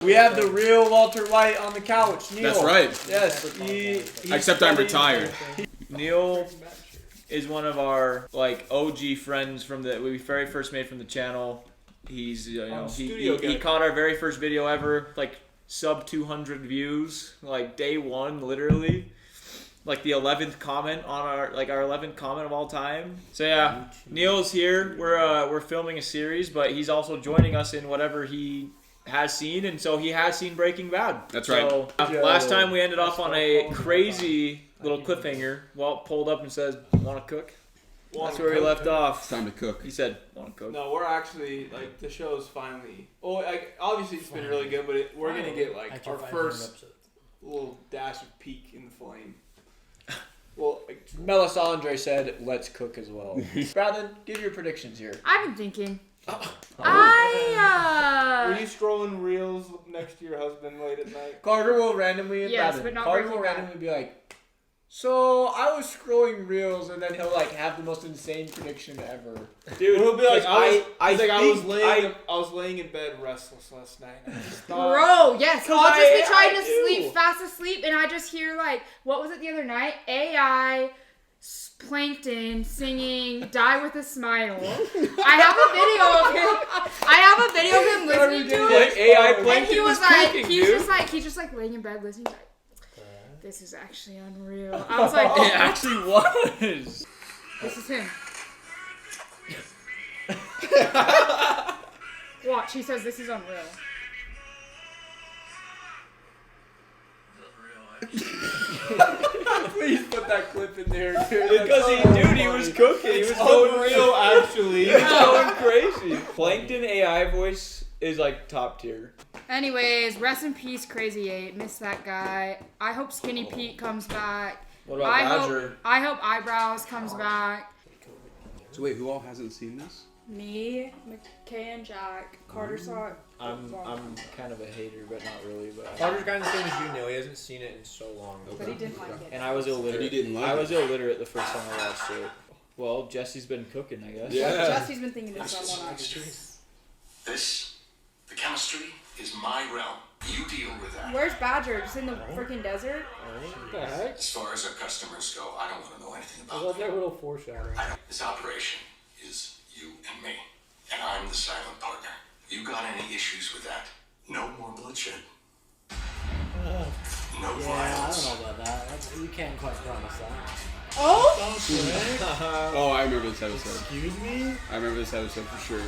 We have the real Walter White on the couch, Neil. That's right. Yes. Except I'm retired. Neil is one of our OG friends from we very first made from the channel. He's he caught our very first video ever, sub 200 views, day one, literally. The 11th comment on our 11th comment of all time. So yeah, Neil's here. We're filming a series, but he's also joining us in whatever he has seen, and so he has seen Breaking Bad. That's right. So last time we ended off on a crazy little cliffhanger. Walt pulled up and says, "Want to cook?" That's where we left off. It's time to cook. He said, "Want to cook?" No, we're actually the show's finally. Oh, obviously it's been really good, but we're gonna get our first little dash of peak in the flame. Well, Melisandre said, "Let's cook as well." Brandon, give your predictions here. I've been thinking. Were you scrolling reels next to your husband late at night? Carter will randomly. Yes, but not Carter Breaking will Bad. randomly be like, "So I was scrolling reels," and then he'll have the most insane prediction ever. Dude, he'll be like, I was I laying in bed restless last night. And I just Bro, yes. I'll just be trying to do. sleep, fast asleep, and I just hear what was it the other night? AI Plankton singing "Die with a Smile." I have a video of him listening to it. AI And Plankton he was cooking, he's just laying in bed listening. This is actually unreal. I was like, It actually was. this is him. Watch, he says this is unreal. Please put that clip in there, dude. Because he was cooking. He was going unreal, actually. He was going crazy. Plankton AI voice is top tier. Anyways, rest in peace, Crazy 8. Miss that guy. I hope Skinny Pete comes back. What about Badger? I hope Eyebrows comes back. So wait, who all hasn't seen this? Me, McKay, and Jack. Carter saw it. I'm kind of a hater, but not really. But Carter's kind of the same as you, Neil. He hasn't seen it in so long. But he didn't like it. and I was illiterate. And you didn't like I it. was illiterate the first time I watched it. Well, Jesse's been cooking, I guess. Yeah. Jesse's been thinking of someone else. The chemistry is my realm. You deal with that. Where's Badger? Just in the freaking desert? What the heck? As far as our customers go, I don't want to know anything I about love them. that little foreshadowing. This operation is you and me, and I'm the silent partner. You got any issues with that? No more bloodshed. No violence. I don't know about that. You can't quite promise that. Oh? Oh, I remember this episode. Excuse me? I remember this episode for sure.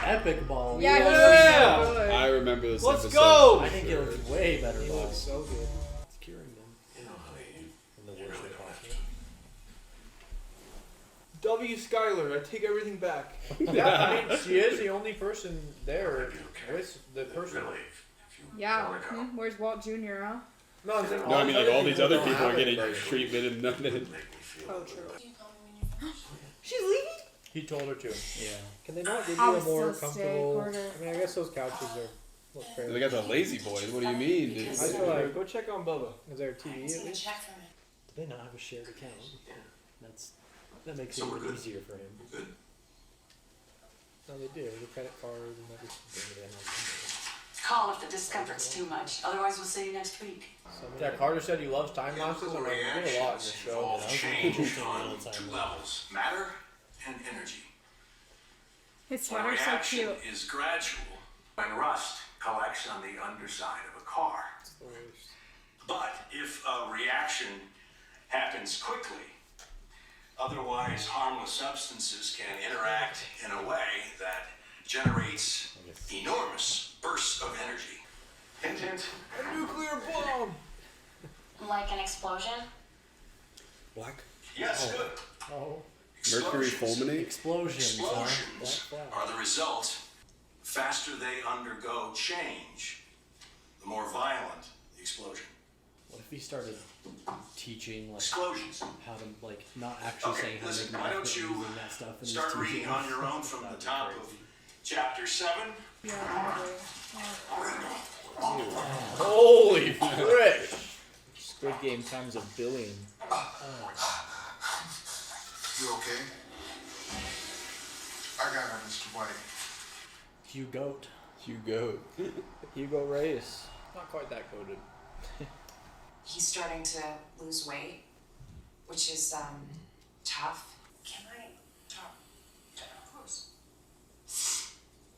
Epic ball. Yeah, Yeah. he was I remember this Let's episode. go! for I think sure. it looks way better He ball. looks so good. It's curing them. You know, honey, In the you worst really way don't have possible. W. Skyler, I take everything back. Yeah, I mean, she is the only person there with the to person. really, if you Yeah. want to go, Where's Walt Jr., huh? No, I'm saying No, I mean all these other people don't are getting have it. treatment and nothing. make me feel Oh, true. She's leaving? He told her to. Yeah. Can they not give I you a would more still stay, comfortable? Carter. I mean, I guess those couches are look fair. They got the lazy boys. What do you mean, dude? I feel like, Go check on Bubba. is there a TV at least? Do they not have a shared account? That makes So it we're even good. easier for him. good. No, they do. The credit card and everything. Call if the discomfort's too much. Otherwise, we'll see you next week. Yeah, Carter said he loves time lapses. I'm like, we did a lot in this show. Involve that was change interesting on all the time. 2 levels: matter and energy. His The sweater's so reaction cute. is gradual when rust collects on the underside of a car. But if a reaction happens quickly, otherwise harmless substances can interact in a way that generates enormous bursts of energy. Hint, hint. A nuclear bomb! Like an explosion? Black. Yes, good. Oh. Mercury Explosions. fulminate? Explosions, huh? Explosions are the result. Faster they undergo change, the more violent the explosion. What if he started teaching Explosions. how to not actually Okay, saying how listen, to why make don't meth, but you using that stuff in his start TV? reading on your own from the top of chapter 7. Yeah, probably. Holy frick! Squid Game times a billion. You okay? I got it, Mr. White. Hugh Goat. Hugo. Hugo Reyes. Not quite that coded. He's starting to lose weight, which is tough. Can I talk? Of course.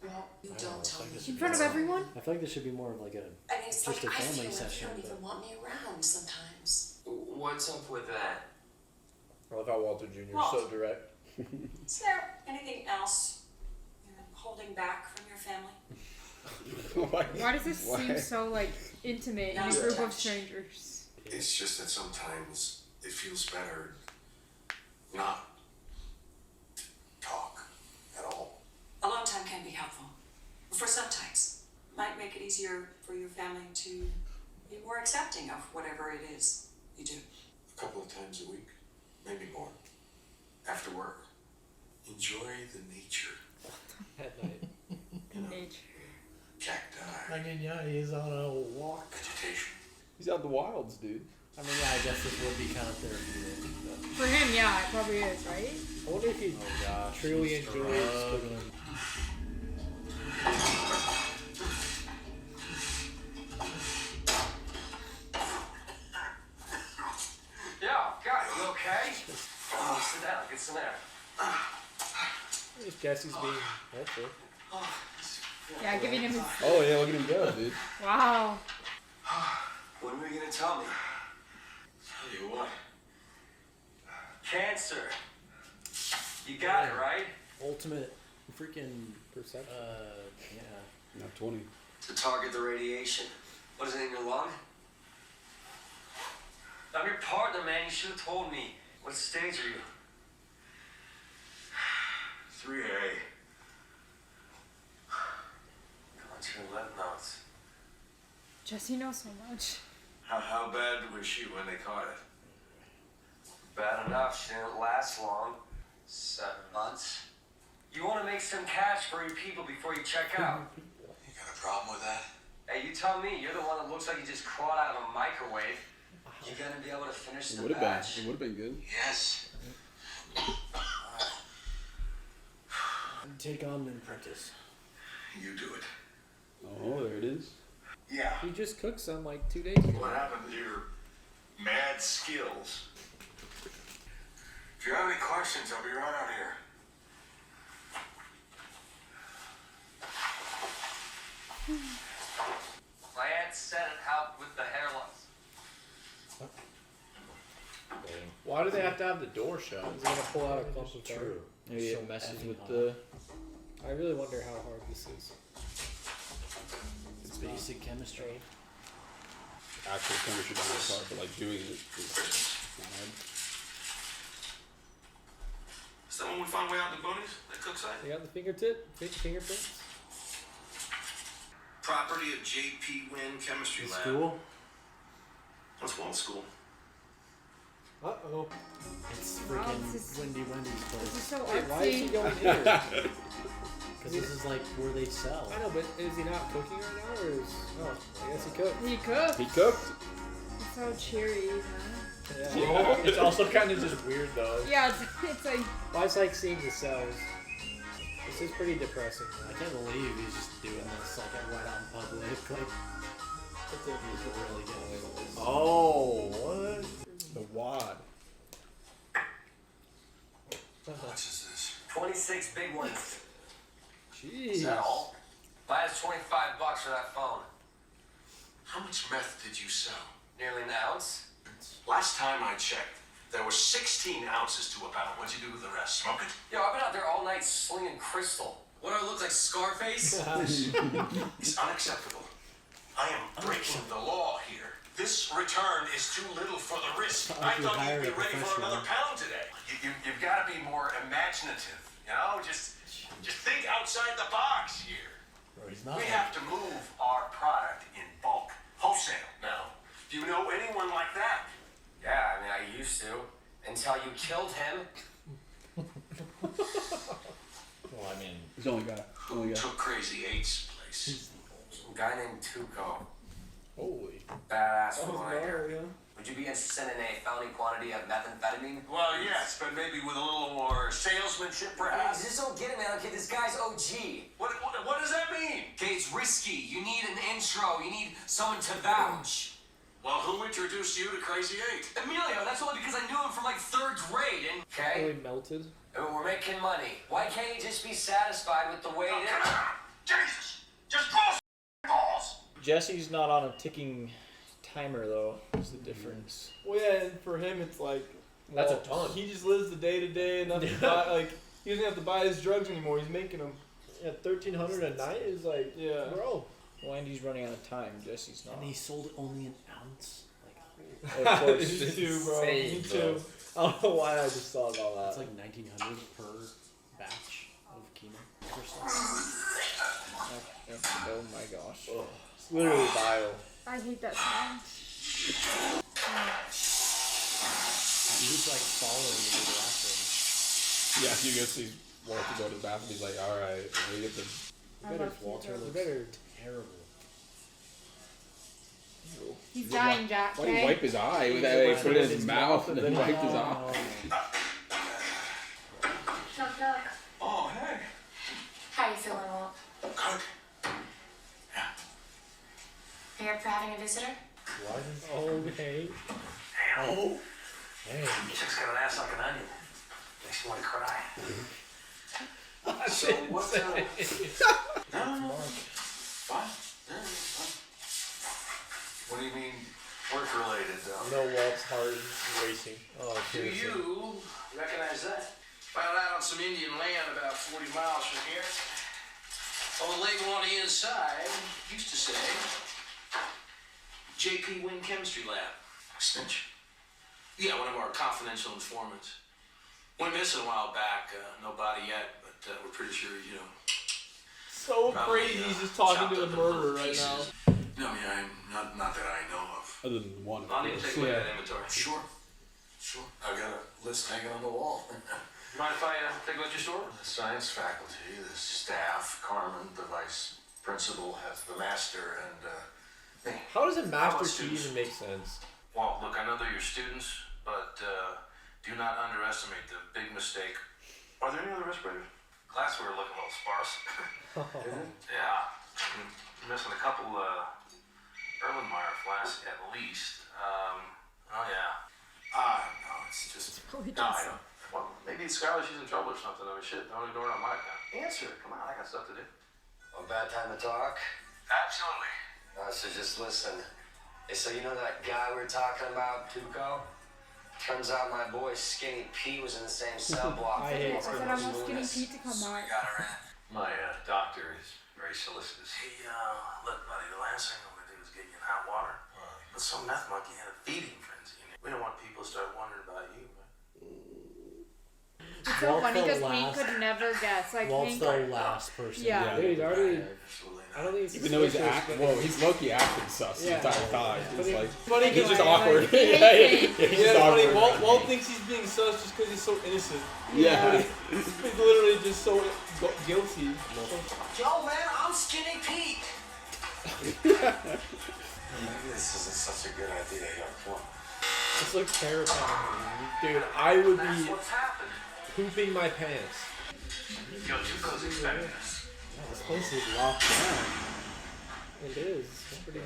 Well, you don't tell me. In front of everyone? I feel like this should be more of like a I mean, it's just like a I family feel like session. you don't even want me around sometimes. What's up with that? I love how Walter Jr. is Walt. so direct. Is there anything else you're holding back from your family? Why does this seem so like intimate in a group of strangers? It's just that sometimes it feels better not to talk at all. Alone time can be helpful. For some types. Might make it easier for your family to be more accepting of whatever it is you do. A couple of times a week, maybe more. After work. Enjoy the nature. At night. You know, Nature. cacti, I mean, yeah, he's on a walk. vegetation. He's out in the wilds, dude. I mean, yeah, I guess this would be kind of therapeutic. But... For him, yeah, it probably is, right? I wonder if he truly enjoys cooking. Yeah, God, you okay? Sit down, get some air. I guess Jesse's being helpful. Yeah, giving him his. Oh yeah, look at him go, dude. Wow. When were you gonna tell me? Tell you what, Cancer. You got it, right? Ultimate freaking, Perception. yeah. Not 20. To target the radiation. What is it in your lung? I'm your partner, man. You should have told me. What stage are you? 3A. Going to your lymph nodes. Jesse knows so much. How bad was she when they caught it? Bad enough. She didn't last long. 7 months. You want to make some cash for your people before you check out. You got a problem with that? Hey, you tell me. You're the one that looks like you just crawled out of a microwave. You gonna be able to finish It the would have batch? been. It would have been good. Yes. And take on an apprentice. You do it. Oh, there it is. Yeah. He just cooked some like 2 days ago. What happened to your mad skills? If you have any questions, I'll be right out here. My aunt said it helped with the hair loss. Why do they have to have the door shut? Is he gonna pull out a clump of hair? True. Maybe So it messes effing with hot. the. I really wonder how hard this is. It's basic chemistry. Actual chemistry down the car, but like doing it is hard. Is that when we find way out in the boonies? That cook site? They got the fingerprints. Property of J.P. Wynn Chemistry In Lab. school, What's Walt School? Uh-oh. it's Wow, freaking this is- Wendy Wendy's This is place. so Wait, why is he artsy. going here? Because this is like where they sell. I know, but is he not cooking right now, or is? Oh, I guess he cooked. He cooked. He cooked. It's so cheery, huh? Yeah. It's also kind of just weird though. Yeah, it's like. Well, it's like seeing the cells. This is pretty depressing. I can't believe he's just doing this like right out in public. Like, he's really getting away with this. Oh, what? The wad. How much is this? 26 big ones. Jeez. Is that all? Buy us $25 for that phone. How much meth did you sell? Nearly an ounce. Last time I checked, there were 16 ounces to a pound. What'd you do with the rest? Smoke it? Yo, I've been out there all night slinging crystal. What do I look like, Scarface? It's unacceptable. I am breaking the law here. This return is too little for the risk. I you thought hired you'd be a ready for professional. another pound today. You've got to be more imaginative. You know, just think outside the box here. Bro, he's not. We have to move our product in bulk, wholesale. Now, do you know anyone like that? Yeah, I mean, I used to. Until you killed him. Well, I mean, He's the only guy. Who took Crazy Eight's place? Some guy named Tuco. Holy. Badass Oh, lawyer. no, yeah. Would you be interested in a felony quantity of methamphetamine? Well, yes, but maybe with a little more salesmanship, I perhaps. just don't get it, man. Okay, this guy's OG. What does that mean? Okay, it's risky. You need an intro. You need someone to vouch. Well, who introduced you to Crazy 8? Emilio, that's only because I knew him from like 3rd grade. And okay, Really melted. we're making money. Why can't you just be satisfied with the way it is? Jesus! Just cross balls! Jesse's not on a ticking timer though. Is the difference. Well, yeah, and for him, it's like That's a ton. He just lives the day to day, and nothing. Like he doesn't have to buy his drugs anymore. He's making them. Yeah, 1,300 a night is like, Yeah. bro. Well, Andy's running out of time. Jesse's not. And he sold only an ounce. Like, Of course. Me too, bro. Me too. I don't know why I just thought about that. it's like 1,900 per batch of chemo. Oh my gosh. Ugh. It's literally vile. I hate that smell. He was like following me to the bathroom. Yeah, you guys see Walt to go to the bathroom. He's like, all right, we get the. I love Walter Tucos. looks Better. terrible. He's dying, Jack. Why do you Okay. wipe his eye with that? He put it in his mouth and then wiped his eye. Oh, hey. How you feeling, Walt? Good. Are you up for having a visitor? What? Oh, hey. Oh. Hey. Chick's got an ass like an onion. Makes me want to cry. So what? No. What? What do you mean work-related, though? No, Walt's heart is racing. Oh, Do seriously. you recognize that? Found out on some Indian land about 40 miles from here. On the label on the inside used to say JP Wing Chemistry Lab. Snitch? Yeah, one of our confidential informants. Went missing a while back. No body yet, but we're pretty sure, So probably, crazy. He's just talking chopped to a up in murderer little right now. pieces. No, I mean, I'm not that I know of. Other than one. I'll need to take a look at that inventory. Sure. I've got a list hanging on the wall. Mind if I take a look at your store? The science faculty, the staff, Carmen, the vice principal, has the master, and me. How does a master How key about even make sense? Well, look, I know they're your students, but do not underestimate the big mistake. Are there any other respirators? Glassware looking a little sparse. Yeah. I'm missing a couple Erlenmeyer flasks at least. Oh yeah. No, it's just. Probably No, I just. don't. Well, maybe Skylar, she's in trouble or something. I mean, shit, don't ignore it on my account. Answer. Come on, I got stuff to do. A bad time to talk? Absolutely. So just listen. Hey, so you know that guy we were talking about, Tuco? Turns out my boy Skinny Pete was in the same cell block. I hate I said I want Skinny Pete to come We back. got her in. My doctor is very solicitous. Hey, look, buddy, the last thing I'm gonna do is get you in hot water. But some meth monkey had a feeding frenzy. We don't want people to start wondering about you, man. It's so Walt's funny the because Hank last- could never guess. Like Walt's Hank. the last person. Yeah. Dude, he's already. Absolutely I don't think it's Even though he's suspicious, acting, but- well, he's low-key acting sus the Yeah. entire time. But He's like, Funny he's because just Like, awkward. he hates Yeah, it. he's Yeah, just funny. awkward. Walt thinks he's being sus just because he's so innocent. Yeah. He's literally just so guilty. Yo, man, I'm Skinny Pete. Maybe this isn't such a good idea, young one. This looks terrifying. Dude, I would That's be what's happened. pooping my pants. Yo, Tuco's expecting us. This place is locked down. It is. It's pretty.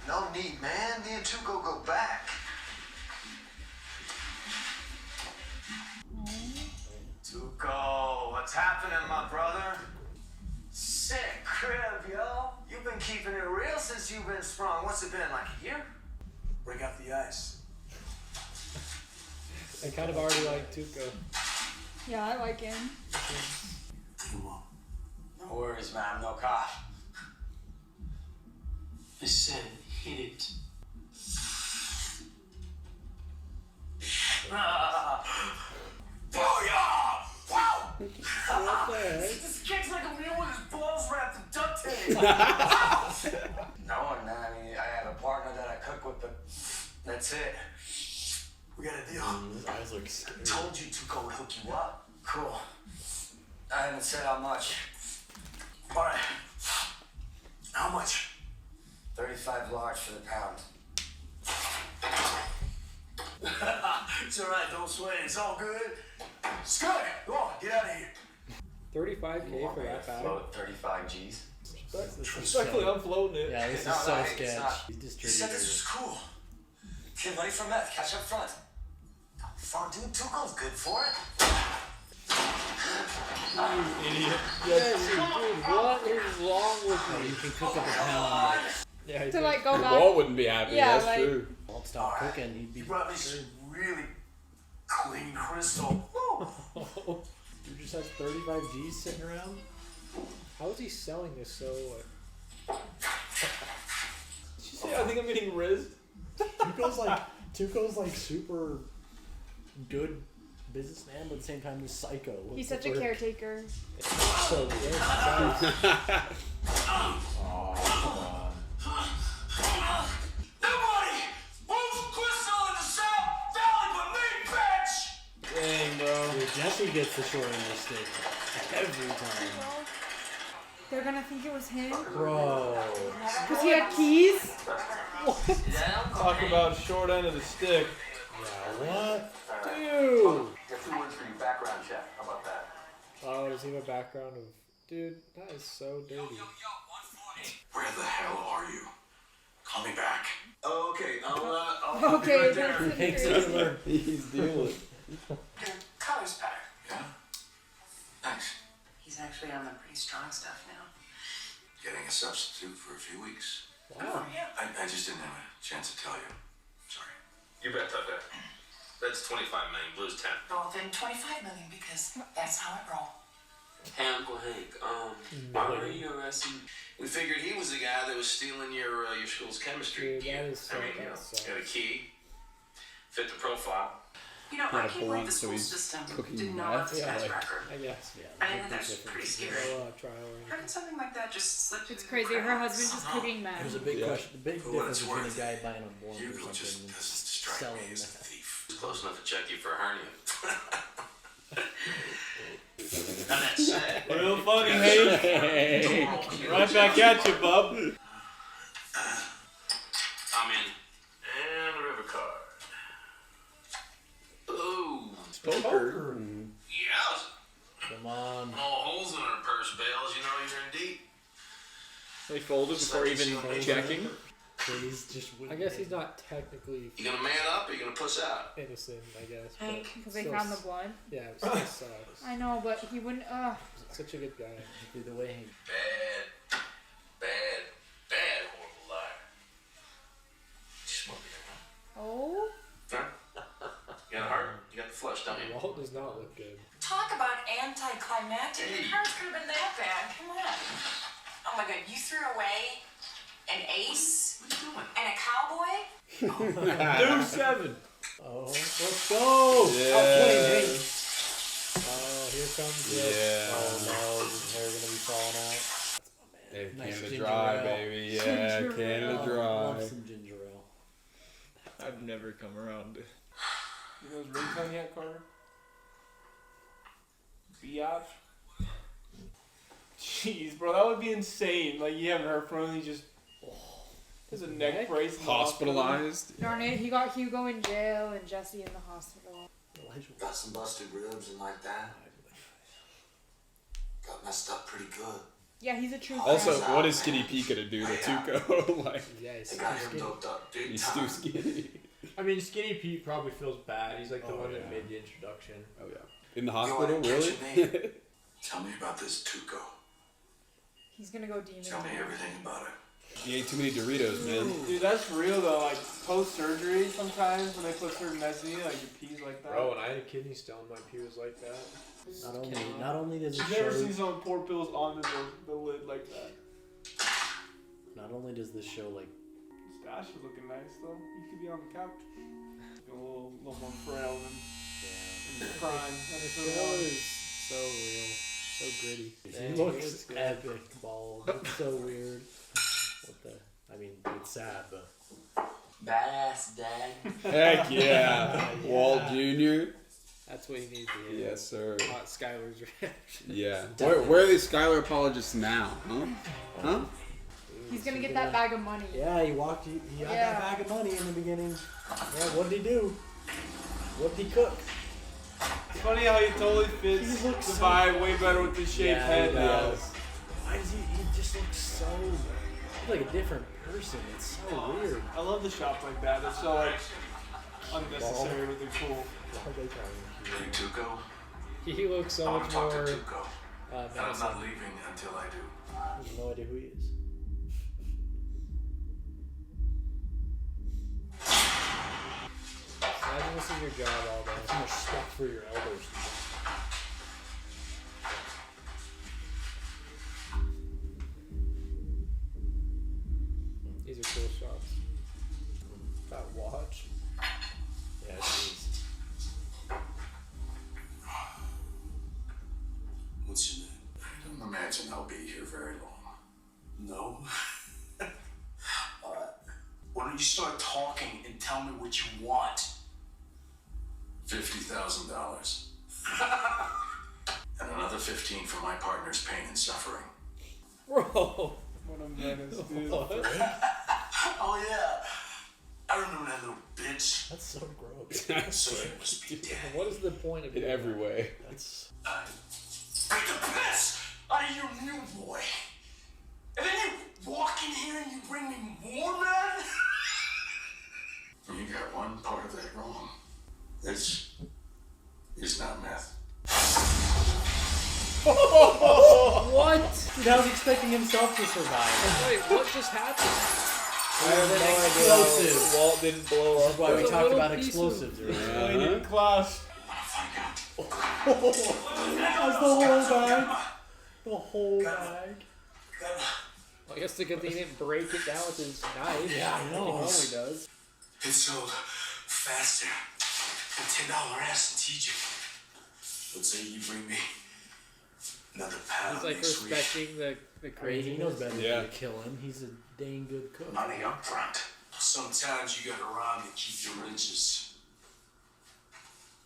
No need, man. Me and Tuco go back. Tuco, what's happening, my brother? Sick crib, yo. You've been keeping it real since you've been sprung. What's it been, like a year? Break out the ice. I kind of already like Tuco. Yeah, I like him. No worries, man. No cop. I said, hit it. Booyah! Wow! What the heck? This kid's like a wheel with his balls wrapped in duct tape. No, and I mean, I have a partner that I cook with, but that's it. We got a deal. His eyes look scary. Told you Tuco would hook you up. Cool. I haven't said how much. All right. How much? 35 large for the pound. It's all right, don't sweat. It's all good. Scud, go on, get out of here. 35K for that bag. Float 35 G's. Respectfully, I'm floating it. Yeah, this is No, so hey, it's not. sketch. He's You said this distributed. was cool. Get money from meth, catch up front. Fondue Tucos good for it. Idiot. What is wrong with Oh, me? you can cook up a pound. Yeah, he To did. like go back. Walt wouldn't be happy. Yeah, That's like- true. Walt stopped cooking. He'd be. You brought me some really clean crystal. You just have 35 G's sitting around? How is he selling this so... Did you say I think I'm getting rizzed? Tuco's like super good businessman, but at the same time he's psycho. He's such a caretaker. So good. Nobody moves crystal in the South Valley but me, bitch! Dang, bro. Dude, Jesse gets the short end of the stick every time. They're gonna think it was him. Bro. Because he had keys. Talk about short end of the stick. Yeah, what? Dude! Got 2 words for you, background check. How about that? Oh, does he have a background of... Dude, that is so dirty. Where the hell are you? Call me back. Oh, okay, I'll be Okay, right there. that's Thanks, crazy. Taylor. He's dealing. Your color's better. Yeah? Thanks. He's actually on the pretty strong stuff now. Getting a substitute for a few weeks. Wow. I just didn't have a chance to tell you. Sorry. You bet, Tucker. That's 25 million. Blue's 10. Well, then 25 million because that's how it roll. Hey, Uncle Hank, why were you arrested? We figured he was the guy that was stealing your school's chemistry Dude, gear. that is so... I mean, that sucks. he had a key, fit the profile. You know, He I had a can't believe blunt, the so school he's system cooking didn't know meth. about this Yeah, guy's like- record. I guess. Yeah, I think big that's difference. pretty scary. No trial or anything. How can something like that just slip It's through crazy. the Her cracks? husband's just cooking meth. There's a big Yeah. question, the big For what difference it's between a worth, guy buying a blunt Hugo or just something and doesn't strike selling me as a meth. thief. It's close enough to check you for a hernia. Now that's sad. Real funny, hey. Right back at you, bub. I'm in. And the river card. Ooh. Poker. Yowza. Come on. All holes in our purse bells, you know you're in deep. They folded before even checking. Please, just I guess he's not technically You gonna man up or you gonna puss out? innocent, I guess. Hank, Because they Still found the s- blood. Yeah, it still sucks. I know, but he wouldn't. Such a good guy. the way he Bad, horrible liar. You smoke it, Oh. huh? You got a heart? You got the flush, don't you? Walt does not look good. talk about anticlimactic. Your cards could have been that bad. Come on. Oh my god, you threw away an ace What are you doing? and a cowboy? Do 7. Oh, let's go! Yeah. Hey. Oh, here comes the... Yeah. Oh no, is his hair gonna be falling out? Hey, Nice Canada ginger Dry, ale. baby. Yeah, Ginger Canada Oh, Dry. love some ginger ale. I've never come around to. You know his ringtone yet, Carter? Biatch? Jeez, bro, that would be insane. Like, you haven't heard from him, he just... There's a neck brace. in the hospital. Hospitalized. Darn it, he got Hugo in jail and Jesse in the hospital. Got some busted ribs and like that. Got messed up pretty good. Yeah, he's a true Also, friend. what is Skinny Pete gonna do to Tuco? Like, Yeah, he's They got him skinny. doped up big he's time. too skinny. I mean, Skinny Pete probably feels bad. He's like the Oh, one that yeah. made the introduction. Oh yeah. In the You hospital, wanna really? catch a name? Tell me about this Tuco. He's gonna go demon. Tell me everything about it. He ate too many Doritos, man. Dude, that's real though. Like, post-surgery sometimes when they put certain medicine in, like, your pee's like that. Bro, when I had a kidney stone, my pee was like that. Not only does it I've never show, seen someone pour pills onto the lid like that. not only does this show like Stash is looking nice though. You could be on the couch. A little more frail than prime. The show is so real, so gritty. he Dang, looks it's good. epic bald. It's so weird. What the? I mean, it's sad, but Badass dad. Heck yeah. Walt Jr. That's what he needs to hear. Yes, sir. Not Skylar's reaction. Yeah. Where are these Skylar apologists now? Huh? Huh? He's gonna get that bag of money. yeah, he got Yeah. that bag of money in the beginning. Yeah, what did he do? What did he cook? It's funny how he totally fits the vibe way better with the shaved head now. Why does he just looks so like a different person? It's so weird. I love the shots like that. They're so like unnecessary, but they're cool. Hey, Tuco. He looks so I want much to talk more. to Tuco. And I'm not leaving until I do. I have no idea who he is. Imagine this is your job all day. Some respect for your elders. These are cool shots. That watch. Yeah, jeez. What's your name? I don't imagine I'll be here very long. No? Why don't you start talking and tell me what you want? $50,000. And another 15 for my partner's pain and suffering. Bro! What a menace, dude. Oh yeah. I remember that little bitch. That's so gross. So it must be dead. What is the point of In it? every way. That's... Beat the piss out of your new boy. And then you walk in here and you bring me more, man? You got one part of that wrong. This is not meth. What? Dude, I was expecting himself to survive. Wait, what just happened? I have no idea how Walt didn't blow up. That's why we talked about explosives earlier. In class. That was the whole bag. The whole bag. I guess the good thing he didn't break it down with his knife. Yeah, I know. He normally does. It sold faster than $10 ass in TJ. Let's say you bring me another pound. He's like next week. respecting the crazy. He knows better than to kill him. He's a dang good cook. Money up front. Sometimes you gotta rhyme to keep your riches.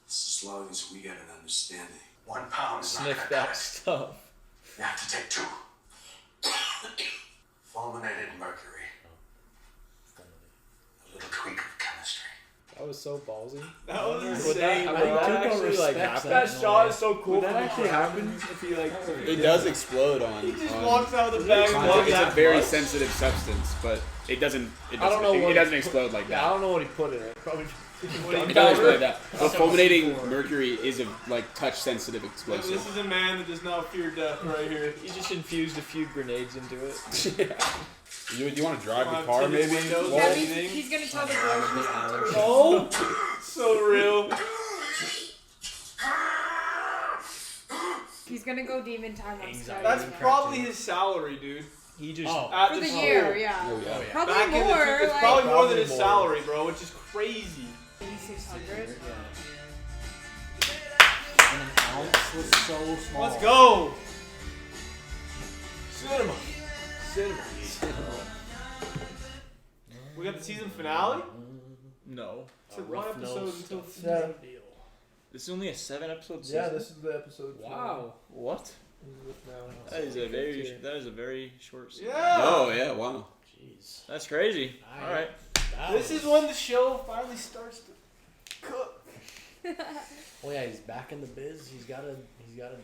As long as we got an understanding. 1 pound is not Sniff gonna that cut it. stuff. You have to take 2. Fulminated mercury. A little tweak of chemistry. That was so ballsy. That was Would insane. that, Bro. would that That actually actually, like happen? happen? That shot is so cool. Would that actually happen if he like? It does explode on. He just on walks out of the bag and contact. walks It's out. a very sensitive substance, but it doesn't. It doesn't explode like that. I don't know what he put in it. Probably. It doesn't explode like that. But fulminating mercury is a touch sensitive explosive. This is a man that does not fear death right here. He just infused a few grenades into it. You want to drive the car maybe? Yeah, he's gonna tell the girl. Oh, so real. He's gonna go demon time on Skype. That's probably his salary, dude. He just at for the school. year, yeah. Oh, yeah. Probably Back in the more. it's like, probably more than his salary, bro, which is crazy. 600. And an ounce was so small. Let's go. Cinema. Cinema. We got the season finale. No. So one episode until deal. This is only a 7-episode season. Yeah, this is the episode. Wow. What? That is a very short season. Yeah. Oh yeah! Wow. Jeez. That's crazy. All right. This is when the show finally starts to cook. Oh yeah, he's back in the biz. He's got a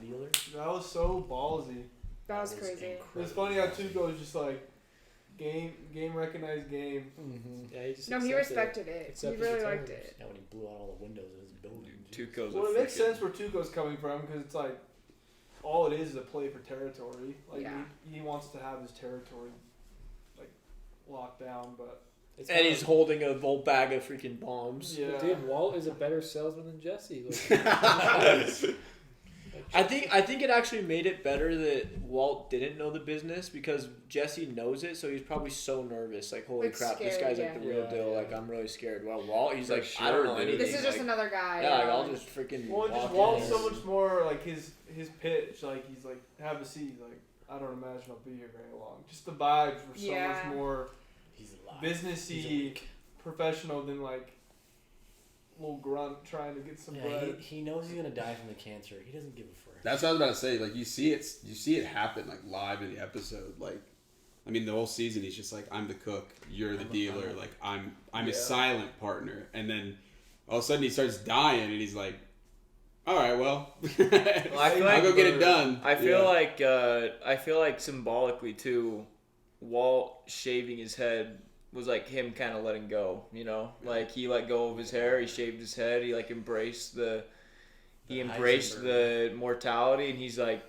dealer. That was so ballsy. That was crazy. It's funny how Tuco is just like game recognized game. Mm-hmm. Yeah, he just No, he respected it. He really liked it. Yeah, when he blew out all the windows in his building. Tuco's Well, it makes sense where Tuco's coming from because it's like all it is a play for territory. Like Yeah. he wants to have his territory like locked down, but And he's holding a whole bag of freaking bombs. yeah. Dude, Walt is a better salesman than Jesse. I think it actually made it better that Walt didn't know the business because Jesse knows it, so he's probably so nervous. Like, holy Like, crap, this scared, guy's like the real yeah. deal. Yeah. Like, I'm really scared. Well, Walt, he's For like, sure, I don't know dude. anything. This is just like, another guy. Yeah, like, I'll just freaking. Well, just walk Walt's in. so much more like his pitch. Like he's like, have a seat. Like I don't imagine I'll be here very long. Just the vibes were so Yeah. much more He's alive. businessy, professional than like little grunt trying to get some Yeah, bread. he knows he's gonna die from the cancer. He doesn't give a frick. That's what I was about to say. Like you see it happen like live in the episode. Like, I mean, the whole season he's just like, I'm the cook, you're the dealer. Like I'm a silent partner, and then all of a sudden he starts dying, and he's like, all right, well, I'll go get it done. I feel like symbolically too, Walt shaving his head was like him kind of letting go, you know, like he let go of his hair, he shaved his head, he like embraced the mortality, and he's like,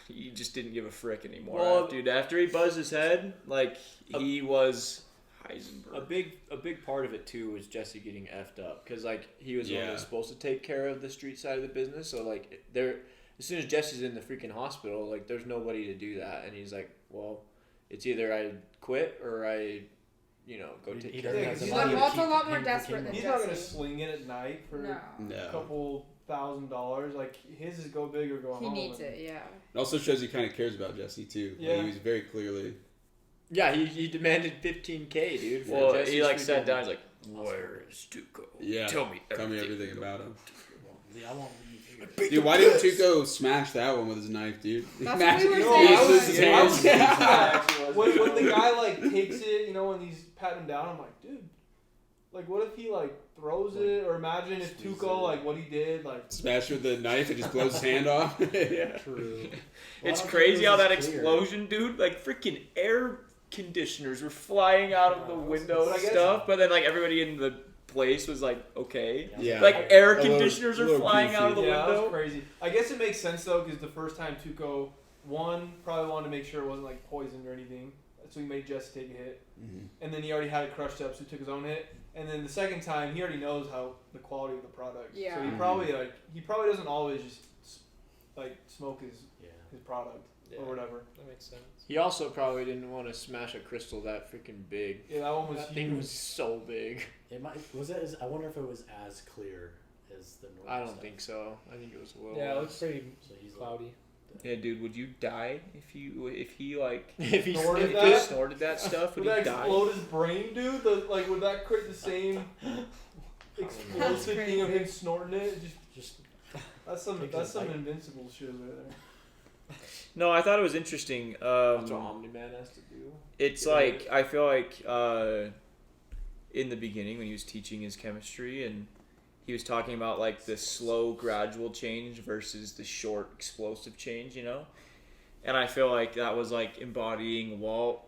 he just didn't give a frick anymore. Well, dude, after he buzzed his head, like he was Heisenberg. A big part of it too was Jesse getting effed up because like he was the one that was supposed to take care of the street side of the business. So like as soon as Jesse's in the freaking hospital, like there's nobody to do that, and he's like, well, it's either I quit or I, go take care of it. He's a lot more desperate than He's Jesse. not gonna sling it at night for a couple $1,000. Like his is go big or go home. He needs it, yeah. It also shows he kind of cares about Jesse too. Yeah, like, he was very clearly. Yeah, he demanded $15K, dude. Well, he like sat down. He's like, "Where is Tuco? Yeah, tell me everything about him." I won't leave here. Dude, why didn't Tuco smash that one with his knife, dude? That's what we were saying. When the guy like takes it, when he's patting him down, I'm like, dude, like what if he like throws it, or imagine if Tuco like what he did, like smash with the knife and just blows his hand off. Yeah, true. It's crazy how that explosion, dude. Like freaking air conditioners were flying out of the window and stuff, but then like everybody in the place was like, okay, like air conditioners are flying out of the window. That was crazy. I guess it makes sense though, because the first time Tuco probably wanted to make sure it wasn't like poisoned or anything, so he made Jesse take a hit, and then he already had it crushed up, so he took his own hit. And then the second time, he already knows how the quality of the product. Yeah. So he probably doesn't always just like smoke his product or whatever. That makes sense. He also probably didn't want to smash a crystal that freaking big. Yeah, that one was That thing was so big. I wonder if it was as clear as the normal. I don't think so. I think it was a little. Yeah, it looks pretty cloudy. Yeah, dude, would you die if he snorted that stuff? Would he he that die? explode his brain, dude? Would that create the same explosive thing of him snorting it? Just that's some invincible shit right there. No, I thought it was interesting. That's what Omni-Man has to do. It's like I feel like in the beginning when he was teaching his chemistry and he was talking about like the slow gradual change versus the short explosive change, and I feel like that was like embodying Walt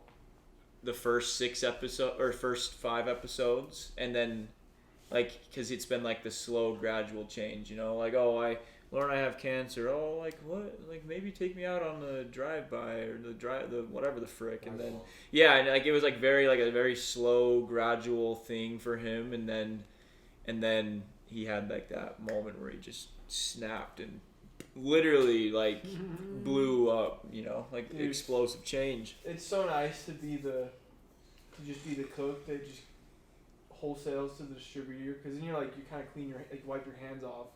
the first 5 episodes, and then like because it's been like the slow gradual change, like I learn I have cancer, like what, like maybe take me out on the drive-by or the whatever the frick, and then and like it was like a very slow gradual thing for him, and then he had like that moment where he just snapped and literally like blew up, like dude, explosive change. It's so nice to just be the cook that just wholesales to the distributor, because then you kind of clean wipe your hands off,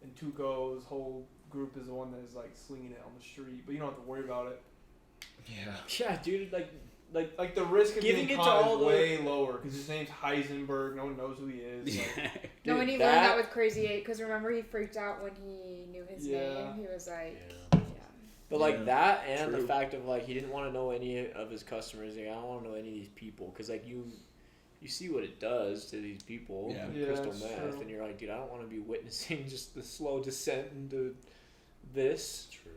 and Tuco's whole group is the one that is like slinging it on the street, but you don't have to worry about it. Yeah, dude, like the risk of giving getting it caught to all is way lower, because his name's Heisenberg. No one knows who he is. No, and he learned that with Crazy 8, because remember he freaked out when he knew his name. He was like, But like that, and the fact of like he didn't want to know any of his customers. Like, I don't want to know any of these people, because like you see what it does to these people, crystal meth, and you're like, dude, I don't want to be witnessing just the slow descent into this. True.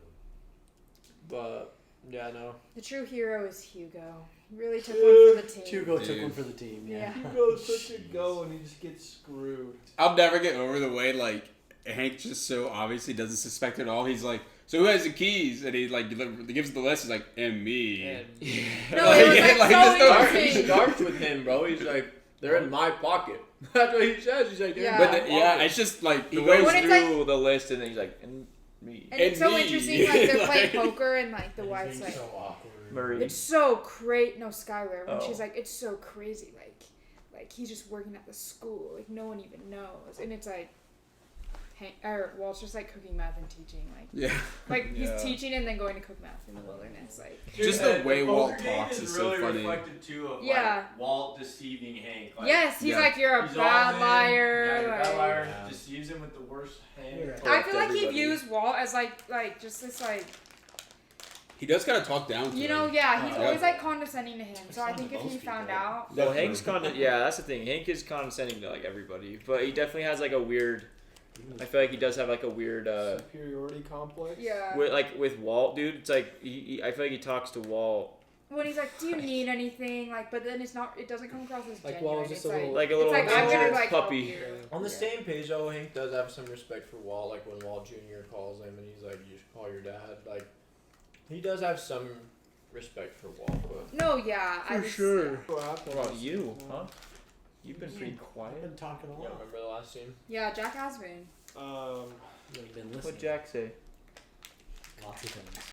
But yeah, no. The true hero is Hugo. He really took one for the team. Hugo took one for the team. Yeah. Hugo's such a go, and he just gets screwed. I'll never get over the way like Hank just so obviously doesn't suspect at all. He's like, so who has the keys? And he like gives the list. He's like, and me. No, it was so interesting. He's dark with him, bro. He's like, they're in my pocket. That's what he says. He's like, it's just like he goes through the list, and then he's like, and me. And it's so interesting, like they're playing poker, and like the wife's like, so awkward. Marie. It's so crazy. No, Skylar. When she's like, it's so crazy. Like he's just working at the school. Like no one even knows, and it's like. Walt's just like cooking meth and teaching, he's teaching and then going to cook meth in the wilderness, like just the way Walt talks is so really funny. Reflected too of like Walt deceiving Hank. Like, yes, he's like, you're a bad liar. Yeah, you're a bad liar. Deceives him with the worst hand. I feel like he views Walt as like just this like He does kind of talk down to You him. know, yeah, he's always like condescending to him. So I think if he found out. Well, Hank's yeah, that's the thing. Hank is condescending to like everybody, but he definitely has like a weird. I feel like he does have like a weird superiority complex. Yeah. With Walt, dude. It's like I feel like he talks to Walt. When he's like, "Do you need anything?" Like, but then it's not. It doesn't come across as like genuine. Walt was just it's a little, like a little it's like, I'm gonna, like, puppy. help you. On the same page, though, Hank does have some respect for Walt. Like when Walt Jr. calls him and he's like, "You should call your dad." Like, he does have some respect for Walt. But No, yeah, For sure. What about you, huh? You've been pretty quiet. I've been talking a you lot. remember the last scene? Yeah, Jack has been. You've been listening. What'd Jack say? Lots of things.